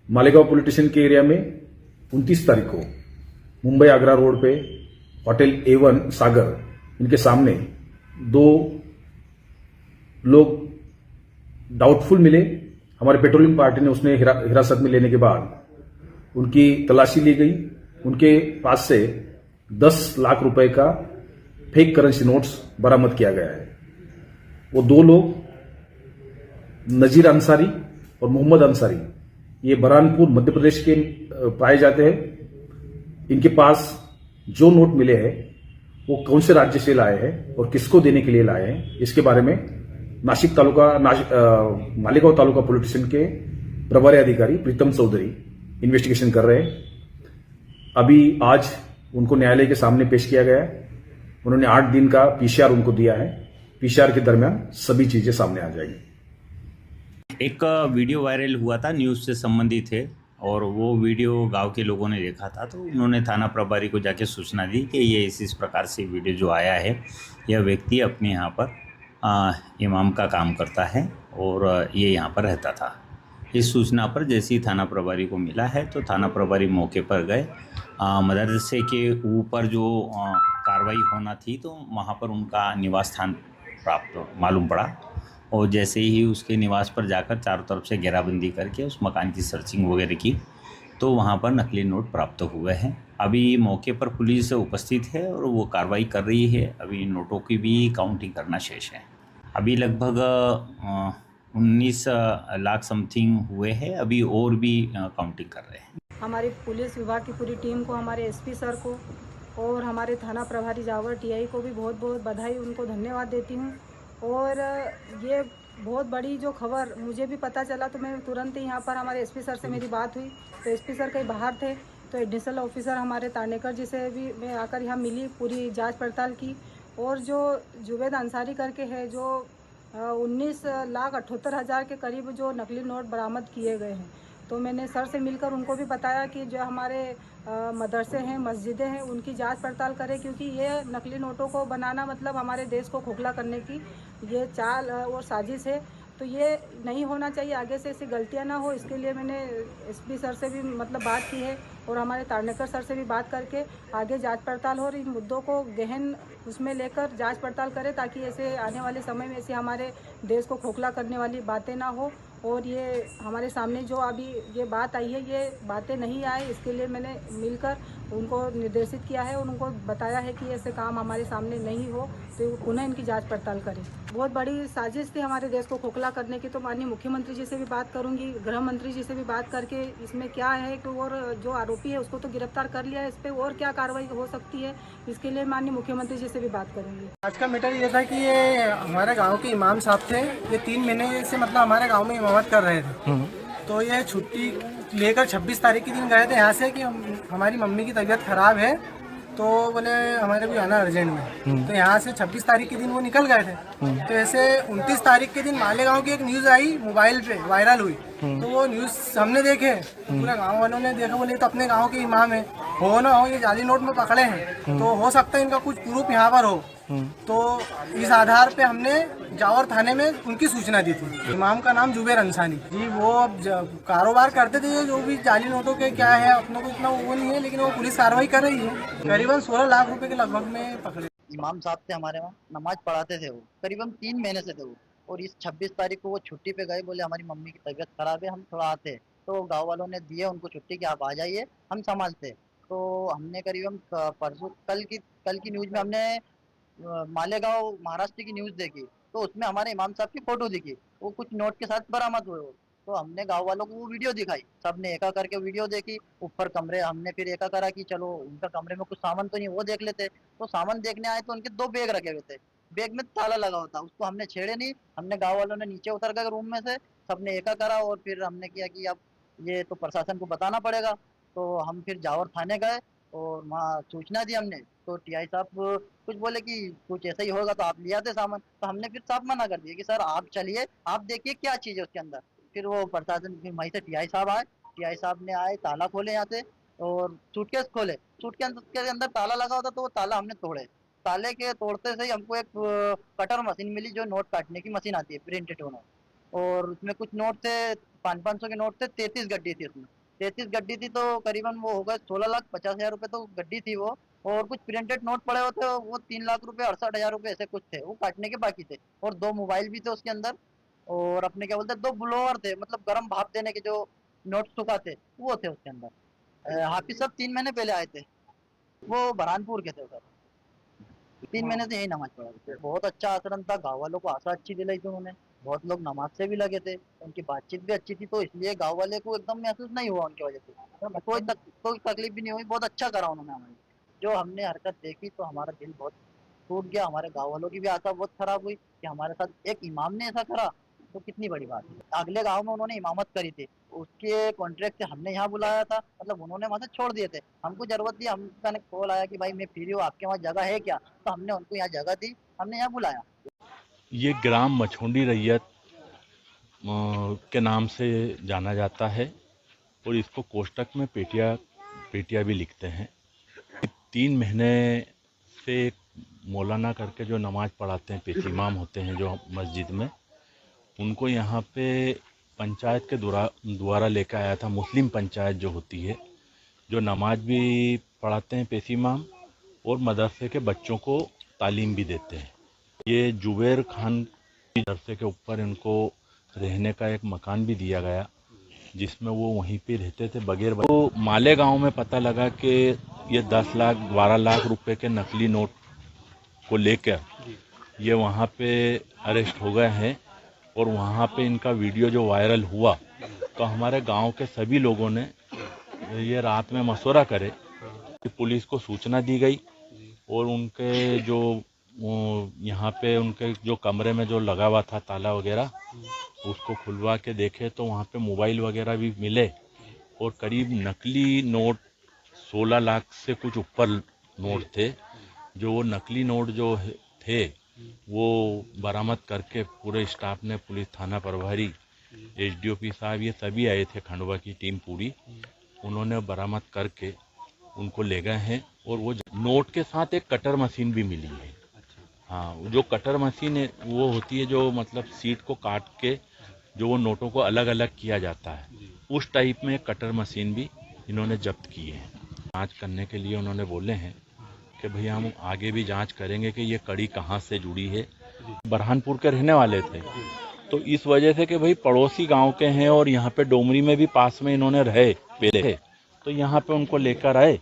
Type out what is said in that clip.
Malegaon police station के area में 29 तारीख को मुंबई आगरा रोड पे होटल A1 सागर इनके सामने दो लोग डाउटफुल मिले। हमारे पेट्रोलिंग पार्टी ने उसने हिरासत में लेने के बाद उनकी तलाशी ली गई। उनके पास से 10 लाख रुपए का फेक करेंसी नोट्स बरामद किया गया है। वो दो लोग नजीर अंसारी और मोहम्मद अंसारी, ये बरहानपुर मध्य प्रदेश के पाए जाते हैं। इनके पास जो नोट मिले हैं वो कौन से राज्य से लाए हैं और किसको देने के लिए लाए हैं, इसके बारे में मालेगांव तालुका पुलिस स्टेशन के प्रभारी अधिकारी प्रीतम चौधरी इन्वेस्टिगेशन कर रहे हैं। अभी आज उनको न्यायालय के सामने पेश किया गया है। उन्होंने 8 दिन का PCR उनको दिया है। PCR के दरमियान सभी चीजें सामने आ जाएंगी। एक वीडियो वायरल हुआ था, न्यूज़ से संबंधित है, और वो वीडियो गांव के लोगों ने देखा था, तो उन्होंने थाना प्रभारी को जाके सूचना दी कि ये इस प्रकार से वीडियो जो आया है, यह व्यक्ति अपने यहाँ पर इमाम का काम करता है और ये यहाँ पर रहता था। इस सूचना पर जैसे ही थाना प्रभारी को मिला है तो थाना प्रभारी मौके पर गए। मदरसे के ऊपर जो कार्रवाई होना थी तो वहाँ पर उनका निवास स्थान प्राप्त मालूम पड़ा, और जैसे ही उसके निवास पर जाकर चारों तरफ से घेराबंदी करके उस मकान की सर्चिंग वगैरह की तो वहाँ पर नकली नोट प्राप्त हुए हैं। अभी मौके पर पुलिस उपस्थित है और वो कार्रवाई कर रही है। अभी नोटों की भी काउंटिंग करना शेष है। अभी लगभग 19 लाख समथिंग हुए हैं। अभी और भी काउंटिंग कर रहे हैं। हमारी पुलिस विभाग की पूरी टीम को, हमारे SP सर को और हमारे थाना प्रभारी जावर TI को भी बहुत बहुत बधाई, उनको धन्यवाद देती हूँ। और ये बहुत बड़ी जो खबर मुझे भी पता चला तो मैं तुरंत ही यहाँ पर हमारे SP सर से मेरी बात हुई, तो SP सर कहीं बाहर थे तो एडिशनल ऑफिसर हमारे तानेकर जी से भी मैं आकर यहाँ मिली, पूरी जांच पड़ताल की। और जो जुवेद अंसारी करके है, जो 19,78,000 के करीब जो नकली नोट बरामद किए गए हैं, तो मैंने सर से मिलकर उनको भी बताया कि जो हमारे मदरसे हैं, मस्जिदें हैं, उनकी जांच पड़ताल करें, क्योंकि ये नकली नोटों को बनाना मतलब हमारे देश को खोखला करने की ये चाल और साजिश है। तो ये नहीं होना चाहिए, आगे से ऐसी गलतियां ना हो, इसके लिए मैंने SP सर से भी मतलब बात की है और हमारे तारनेकर सर से भी बात करके आगे जांच पड़ताल हो और इन मुद्दों को गहन उसमें लेकर जांच पड़ताल करें, ताकि ऐसे आने वाले समय में ऐसे हमारे देश को खोखला करने वाली बातें ना हो। और ये हमारे सामने जो अभी ये बात आई है, ये बातें नहीं आए, इसके लिए मैंने मिलकर उनको निर्देशित किया है और उनको बताया है कि ऐसे काम हमारे सामने नहीं हो, तो पुनः इनकी जांच पड़ताल करें। बहुत बड़ी साजिश थी हमारे देश को खोखला करने की, तो माननीय मुख्यमंत्री जी से भी बात करूंगी, गृह मंत्री जी से भी बात करके इसमें क्या है कि और जो आरोपी है उसको तो गिरफ्तार कर लिया है, इस पर और क्या कार्रवाई हो सकती है, इसके लिए माननीय मुख्यमंत्री जी से भी बात करूंगी। आज का मैटर ये था कि ये हमारे गांव के इमाम साहब थे। ये 3 महीने से मतलब हमारे गांव में इमामत कर रहे थे। तो ये छुट्टी लेकर 26 तारीख के दिन गए थे यहाँ से कि हमारी मम्मी की तबीयत खराब है, तो बोले हमारे को आना अर्जेंट में। तो यहाँ से 26 तारीख के दिन वो निकल गए थे। तो ऐसे 29 तारीख के दिन मालेगांव की एक न्यूज़ आई, मोबाइल पे वायरल हुई। तो वो न्यूज़ हमने देखे, पूरे गांव वालों ने देखा, बोले तो अपने गांव के इमाम है, हो ना हो ये जाली नोट में पकड़े हैं, तो हो सकता है इनका कुछ प्रूफ यहाँ पर हो। तो इस आधार पे हमने जावर थाने में उनकी सूचना दी थी। इमाम का नाम जुबेर अंसारी जी, वो अब कारोबार करते थे, जो भी जाली नोटों के क्या है अपने को इतना वो नहीं है, लेकिन वो पुलिस कार्रवाई कर रही है। करीबन 16 लाख रुपए के लगभग में पकड़े। इमाम साहब थे हमारे वहाँ, नमाज पढ़ाते थे वो, करीबन 3 महीने से थे वो। और इस 26 तारीख को वो छुट्टी पे गए, बोले हमारी मम्मी की तबीयत खराब है, हम थोड़ा आते हैं। तो गाँव वालों ने दिए उनको छुट्टी कि आप आ जाइए, हम संभालते। तो हमने करीबन परसों कल की न्यूज़ में हमने मालेगांव महाराष्ट्र की न्यूज़ देखी, तो उसमें हमारे इमाम साहब की फोटो दिखी, वो कुछ नोट के साथ बरामद हुए। तो हमने गांव वालों को वो वीडियो दिखाई, सबने एका करके वीडियो देखी। ऊपर कमरे हमने फिर एका करा कि चलो उनका कमरे में कुछ सामान तो नहीं, वो देख लेते। तो सामान देखने आए तो उनके 2 बैग रखे हुए थे, बैग में ताला लगा होता, उसको हमने छेड़े नहीं। हमने गाँव वालों ने नीचे उतर गए रूम में से, सबने एका करा और फिर हमने किया कि अब ये तो प्रशासन को बताना पड़ेगा। तो हम फिर जावर थाने गए और वहाँ सूचना दी हमने। तो TI साहब कुछ बोले कि कुछ ऐसा ही होगा तो आप ले आते सामान। तो हमने फिर साफ मना कर दिया कि सर आप चलिए, आप देखिए क्या चीज़ है उसके अंदर। फिर वो प्रशासन वहीं से TI साहब आए, TI साहब ने आए, ताला खोले यहाँ से और सूटकेस खोले। सूटकेस के अंदर ताला लगा होता, तो वो ताला हमने तोड़े। ताले के तोड़ते से ही हमको एक कटर मशीन मिली, जो नोट काटने की मशीन आती है, प्रिंटेड नोट। और उसमें कुछ नोट थे 500 के नोट थे, 33 गड्डी थी उसमें। 33 गड्डी थी तो करीबन वो होगा 16,50,000 रुपए तो गड्डी थी वो। और कुछ प्रिंटेड नोट पड़े होते वो 3 लाख रुपए 68,000 रुपए ऐसे कुछ थे, वो काटने के बाकी थे। और 2 मोबाइल भी थे उसके अंदर। और अपने क्या बोलते हैं 2 ब्लोअर थे, मतलब गर्म भाप देने के जो नोट सुखाते वो थे उसके अंदर। हाफिज साहब 3 महीने पहले आए थे, वो बरहानपुर के थे सर। 3 महीने से यही नमाज पढ़ा थे। बहुत अच्छा आचरण था, गाँव वालों को आशा अच्छी दिलाई थी उन्होंने। बहुत लोग नमाज से भी लगे थे, उनकी बातचीत भी अच्छी थी, तो इसलिए गाँव वाले को एकदम महसूस नहीं हुआ उनकी वजह से। कोई तकलीफ भी नहीं हुई, बहुत अच्छा करा उन्होंने हमारी। जो हमने हरकत देखी तो हमारा दिल बहुत टूट गया। हमारे गाँव वालों की भी आशा बहुत खराब हुई कि हमारे साथ एक इमाम ने ऐसा करा तो कितनी बड़ी बात है। अगले गाँव में उन्होंने इमामत करी थी, उसके कॉन्ट्रैक्ट से हमने यहाँ बुलाया था, मतलब उन्होंने वहाँ से छोड़ दिए थे। हमको जरूरत थी, हमका कॉल आया कि भाई मैं फ्री हूँ, आपके वहाँ जगह है क्या? तो हमने उनको यहाँ जगह दी, हमने यहाँ बुलाया। ये ग्राम मछोंडी रैयत के नाम से जाना जाता है और इसको कोष्टक में पेटिया भी लिखते हैं। 3 महीने से एक मौलाना करके जो नमाज पढ़ाते हैं, पेश इमाम होते हैं जो मस्जिद में, उनको यहाँ पे पंचायत के द्वारा लेकर आया था। मुस्लिम पंचायत जो होती है, जो नमाज भी पढ़ाते हैं पेश इमाम और मदरसे के बच्चों को तालीम भी देते हैं। ये जुबैर खान मदरसे के ऊपर इनको रहने का एक मकान भी दिया गया, जिसमें वो वहीं पे रहते थे बगैर। तो माले गांव में पता लगा कि ये 10 लाख 12 लाख रुपए के नकली नोट को लेकर ये वहाँ पे अरेस्ट हो गए हैं। और वहाँ पे इनका वीडियो जो वायरल हुआ तो हमारे गांव के सभी लोगों ने ये रात में मशवरा करे कि पुलिस को सूचना दी गई और उनके जो यहाँ पे उनके जो कमरे में जो लगा हुआ था ताला वगैरह, उसको खुलवा के देखे तो वहाँ पे मोबाइल वगैरह भी मिले और करीब नकली नोट 16 लाख से कुछ ऊपर नोट थे। जो वो नकली नोट जो थे वो बरामद करके पूरे स्टाफ ने, पुलिस थाना प्रभारी, एसडीओपी साहब, ये सभी आए थे, खंडवा की टीम पूरी, उन्होंने बरामद करके उनको ले गए हैं। और वो नोट के साथ एक कटर मशीन भी मिली है। हाँ, जो कटर मशीन है वो होती है जो मतलब सीट को काट के जो वो नोटों को अलग अलग किया जाता है, उस टाइप में एक कटर मशीन भी इन्होंने जब्त की है। जांच करने के लिए उन्होंने बोले हैं कि भैया हम आगे भी जांच करेंगे कि ये कड़ी कहाँ से जुड़ी है। बरहानपुर के रहने वाले थे, तो इस वजह से कि भाई पड़ोसी गांव के हैं और यहाँ पे डोमरी में भी पास में इन्होंने रहे पहले, तो यहाँ पे उनको लेकर आए